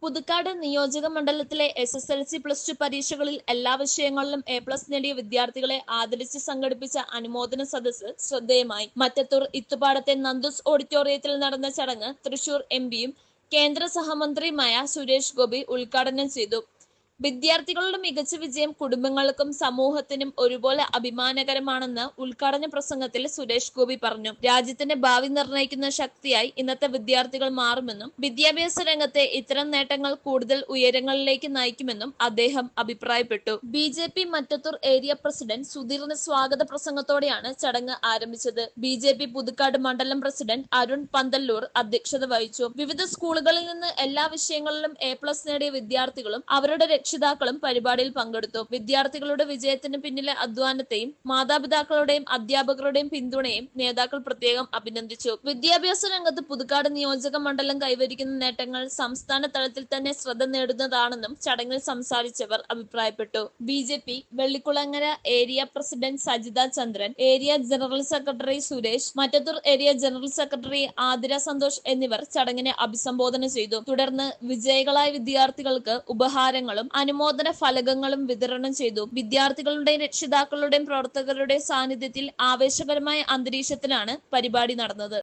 പുതുക്കാട് നിയോജക മണ്ഡലത്തിലെ SSLC+2 പരീക്ഷകളിൽ എല്ലാ വിഷയങ്ങളിലും A+ നേടിയ വിദ്യാർത്ഥികളെ ആദരിച്ച് സംഘടിപ്പിച്ച അനുമോദന സദസ്സ് ശ്രദ്ധേയമായി. മറ്റത്തൂർ ഇത്തുപാടത്തെ നന്ദൂസ് ഓഡിറ്റോറിയത്തിൽ നടന്ന ചടങ്ങ് തൃശൂർ MPയും കേന്ദ്ര സഹമന്ത്രിയുമായ സുരേഷ് ഗോപി ഉദ്ഘാടനം ചെയ്തു. വിദ്യാർത്ഥികളുടെ മികച്ച വിജയം കുടുംബങ്ങൾക്കും സമൂഹത്തിനും ഒരുപോലെ അഭിമാനകരമാണെന്ന് ഉദ്ഘാടന പ്രസംഗത്തിൽ സുരേഷ് ഗോപി പറഞ്ഞു. രാജ്യത്തിന്റെ ഭാവി നിർണ്ണയിക്കുന്ന ശക്തിയായി ഇന്നത്തെ വിദ്യാർത്ഥികൾ മാറുമെന്നും വിദ്യാഭ്യാസ രംഗത്തെ ഇത്തരം നേട്ടങ്ങൾ കൂടുതൽ ഉയരങ്ങളിലേക്ക് നയിക്കുമെന്നും അദ്ദേഹം അഭിപ്രായപ്പെട്ടു. BJP മറ്റത്തൂർ ഏരിയ പ്രസിഡന്റ് സുധീറിന്റെ സ്വാഗത പ്രസംഗത്തോടെയാണ് ചടങ്ങ് ആരംഭിച്ചത്. BJP പുതുക്കാട് മണ്ഡലം പ്രസിഡന്റ് അരുൺ പന്തല്ലൂർ അധ്യക്ഷത വഹിച്ചു. വിവിധ സ്കൂളുകളിൽ നിന്ന് എല്ലാ വിഷയങ്ങളിലും A+ നേടിയ വിദ്യാർത്ഥികളും അവരുടെ രക്ഷിതാക്കളും പരിപാടിയിൽ പങ്കെടുത്തു. വിദ്യാർത്ഥികളുടെ വിജയത്തിന് പിന്നിലെ അധ്വാനത്തെയും മാതാപിതാക്കളുടെയും അധ്യാപകരുടെയും പിന്തുണയും നേതാക്കൾ പ്രത്യേകം അഭിനന്ദിച്ചു. വിദ്യാഭ്യാസ രംഗത്ത് പുതുക്കാട് നിയോജക മണ്ഡലം കൈവരിക്കുന്ന നേട്ടങ്ങൾ സംസ്ഥാന തലത്തിൽ തന്നെ ശ്രദ്ധ നേടുന്നതാണെന്നും ചടങ്ങിൽ സംസാരിച്ചവർ അഭിപ്രായപ്പെട്ടു. BJP Vellikkulangara area president Sajitha Chandran, area general secretary Suresh, Mattathur area general secretary Athira Santhosh എന്നിവർ ചടങ്ങിനെ അഭിസംബോധന ചെയ്തു. തുടർന്ന് വിജയികളായ വിദ്യാർത്ഥികൾക്ക് ഉപഹാരങ്ങളും അനുമോദന ഫലകങ്ങളും വിതരണം ചെയ്തു. വിദ്യാർത്ഥികളുടെയും രക്ഷിതാക്കളുടെയും പ്രവർത്തകരുടെ സാന്നിധ്യത്തിൽ ആവേശകരമായ അന്തരീക്ഷത്തിലാണ് പരിപാടി നടന്നത്.